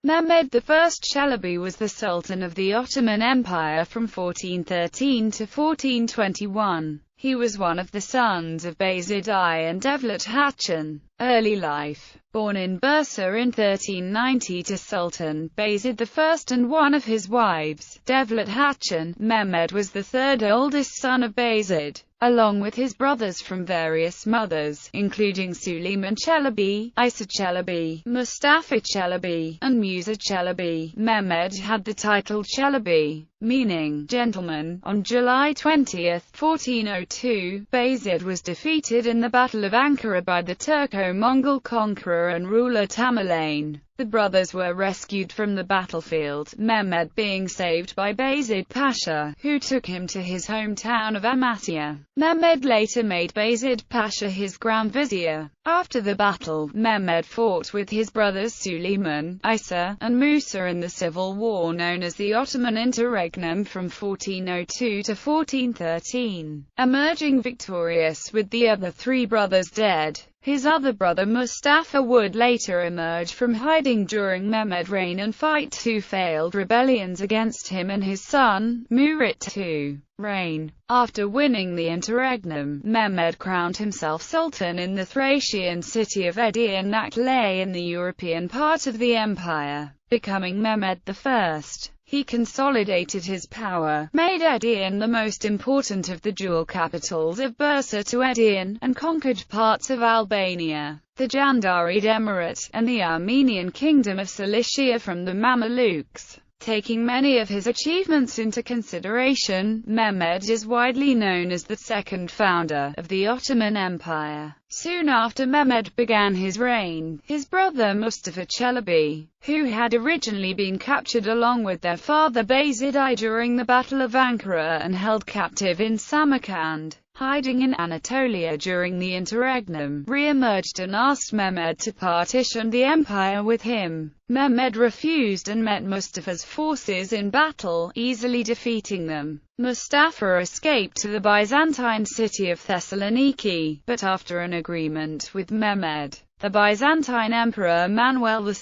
Mehmed I Çelebi was the Sultan of the Ottoman Empire from 1413 to 1421. He was one of the sons of Mehmed I and Devlet Hatun. Early life. Born in Bursa in 1390 to Sultan Mehmed I and one of his wives, Devlet Hatun, Mehmed was the third oldest son of Mehmed, along with his brothers from various mothers, including Süleyman Çelebi, Isa Çelebi, Mustafa Çelebi, and Musa Çelebi. Mehmed had the title Çelebi, meaning gentleman. On July 20, 1402, Mehmed was defeated in the Battle of Ankara by the Turco-Mongol conqueror and ruler Tamerlane. The brothers were rescued from the battlefield, Mehmed being saved by Mehmed Pasha, who took him to his hometown of Amasya. Mehmed later made Mehmed Pasha his Grand Vizier. After the battle, Mehmed fought with his brothers Süleyman, Isa, and Musa in the civil war known as the Ottoman Interregnum from 1402 to 1413, emerging victorious with the other three brothers dead. His other brother Mustafa would later emerge from hiding during Mehmed's reign and fight two failed rebellions against him and his son, Murat II. Reign. After winning the interregnum, Mehmed crowned himself Sultan in the Thracian city of Edirne that lay in the European part of the empire, becoming Mehmed I. He consolidated his power, made Edirne the most important of the dual capitals of Bursa to Edirne, and conquered parts of Albania, the Jandarid Emirate, and the Armenian Kingdom of Cilicia from the Mamelukes. Taking many of his achievements into consideration, Mehmed is widely known as the second founder of the Ottoman Empire. Soon after Mehmed began his reign, his brother Mustafa Çelebi, who had originally been captured along with their father Mehmed I during the Battle of Ankara and held captive in Samarkand, hiding in Anatolia during the interregnum, re-emerged and asked Mehmed to partition the empire with him. Mehmed refused and met Mustafa's forces in battle, easily defeating them. Mustafa escaped to the Byzantine city of Thessaloniki, but after an agreement with Mehmed, the Byzantine Emperor Manuel II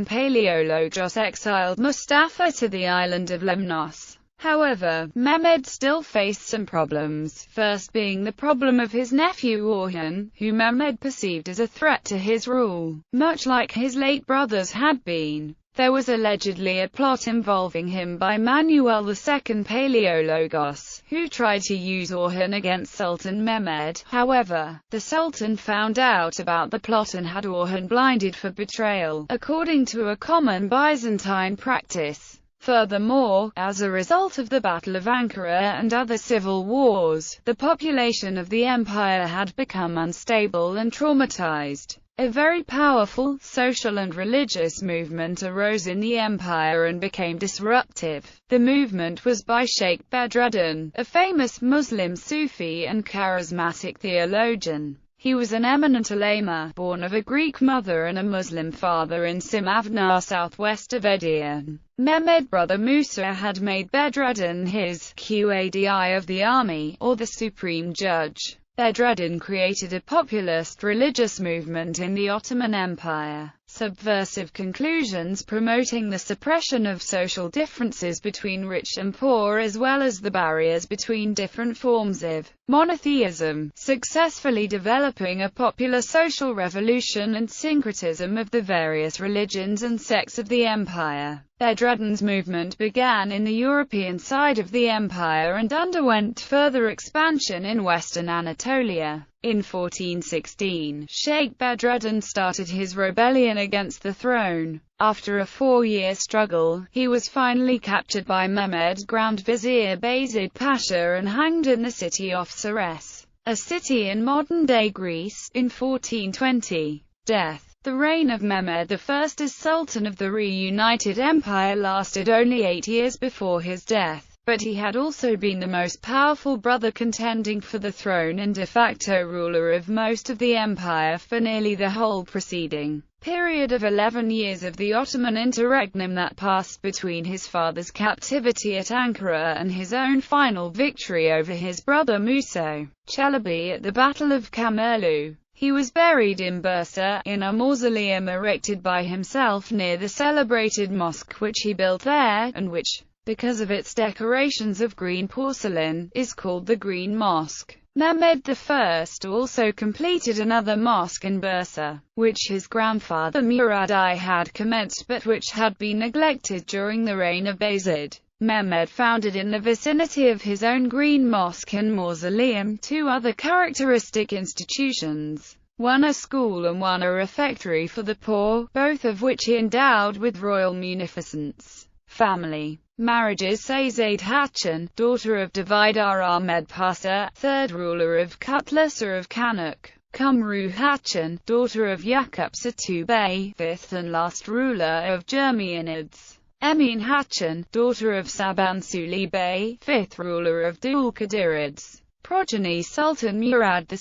Palaeologos exiled Mustafa to the island of Lemnos. However, Mehmed still faced some problems, first being the problem of his nephew Orhan, who Mehmed perceived as a threat to his rule, much like his late brothers had been. There was allegedly a plot involving him by Manuel II Palaeologos, who tried to use Orhan against Sultan Mehmed. However, the Sultan found out about the plot and had Orhan blinded for betrayal, according to a common Byzantine practice. Furthermore, as a result of the Battle of Ankara and other civil wars, the population of the empire had become unstable and traumatized. A very powerful, social and religious movement arose in the empire and became disruptive. The movement was by Sheikh Bedreddin, a famous Muslim Sufi and charismatic theologian. He was an eminent ulema, born of a Greek mother and a Muslim father in Simavnar, southwest of Edirne. Mehmed's brother Musa had made Bedreddin his Qadi of the army, or the supreme judge. Bedreddin created a populist religious movement in the Ottoman Empire. Subversive conclusions promoting the suppression of social differences between rich and poor as well as the barriers between different forms of monotheism, successfully developing a popular social revolution and syncretism of the various religions and sects of the empire. Bedreddin's movement began in the European side of the empire and underwent further expansion in western Anatolia. In 1416, Sheikh Bedreddin started his rebellion against the throne. After a 4-year struggle, he was finally captured by Mehmed's Grand Vizier Mehmed Pasha and hanged in the city of Sarres, a city in modern-day Greece, in 1420. Death. The reign of Mehmed I as Sultan of the reunited empire lasted only 8 years before his death. But he had also been the most powerful brother contending for the throne and de facto ruler of most of the empire for nearly the whole preceding period of 11 years of the Ottoman interregnum that passed between his father's captivity at Ankara and his own final victory over his brother Musa Çelebi at the Battle of Kamerlu. He was buried in Bursa, in a mausoleum erected by himself near the celebrated mosque which he built there, and which, because of its decorations of green porcelain, is called the Green Mosque. Mehmed I also completed another mosque in Bursa, which his grandfather Murad I had commenced but which had been neglected during the reign of Bayezid. Mehmed founded in the vicinity of his own Green Mosque and Mausoleum two other characteristic institutions, one a school and one a refectory for the poor, both of which he endowed with royal munificence. Family marriages: Sayzade Hatchin, daughter of Davidar Ahmed Pasha, third ruler of Kutlusa of Kanuk; Kumru Hatchin, daughter of Yakup Satu Bey, fifth and last ruler of Jermianids; Emin Hatchin, daughter of Sabansuli Bey, fifth ruler of Dul-Qadirids. Progeny: Sultan Murad II,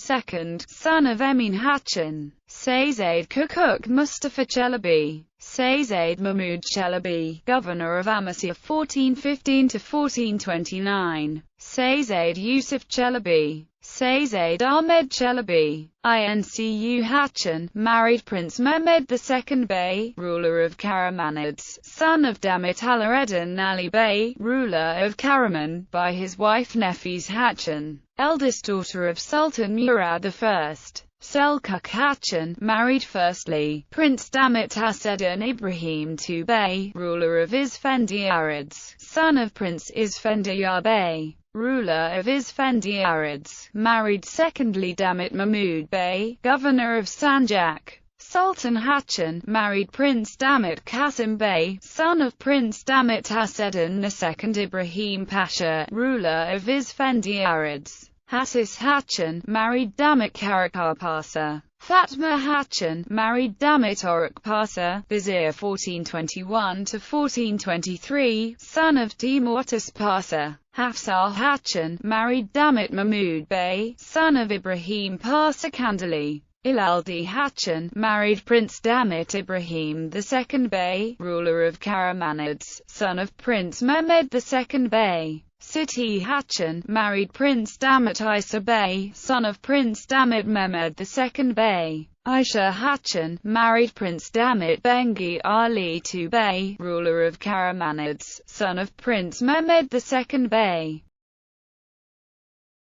son of Emin Hatchin; Sayzade Kukuk Mustafa Chelebi; Sayzade Mahmud Chelebi, governor of Amasya 1415–1429; Sayzade Yusuf Chelebi; Sayzade Ahmed Chelebi. Incu Hatchin, married Prince Mehmed II Bey, ruler of Karamanids, son of Damit Alaeddin Ali Bey, ruler of Karaman, by his wife Nefis Hatchin, eldest daughter of Sultan Murad I. Selçuk Hatchin, married firstly, Prince Damit Haseddin Ibrahim II Bey, ruler of Isfendiyarids, son of Prince Isfendiyar Bey, ruler of Isfendiyarids, married secondly Damit Mahmud Bey, governor of Sanjak. Sultan Hatchin, married Prince Damit Qasim Bey, son of Prince Damit Haseddin II Ibrahim Pasha, ruler of Isfendiyarids. Hassis Hatchin, married Damit Karakar Pasha. Fatma Hatchin, married Damit Oruk Pasha, Vizier 1421–1423, son of Timurtas Pasha. Hafsar Hatchin, married Damit Mahmud Bey, son of Ibrahim Pasha Kandali. Ilaldi Hatchin, married Prince Damit Ibrahim II Bey, ruler of Karamanids, son of Prince Mehmed II Bey. Siti Hatchin, married Prince Damit Isa Bey, son of Prince Damit Mehmed II Bey. Aisha Hatchin, married Prince Damit Bengi Ali II Bey, ruler of Karamanids, son of Prince Mehmed II Bey.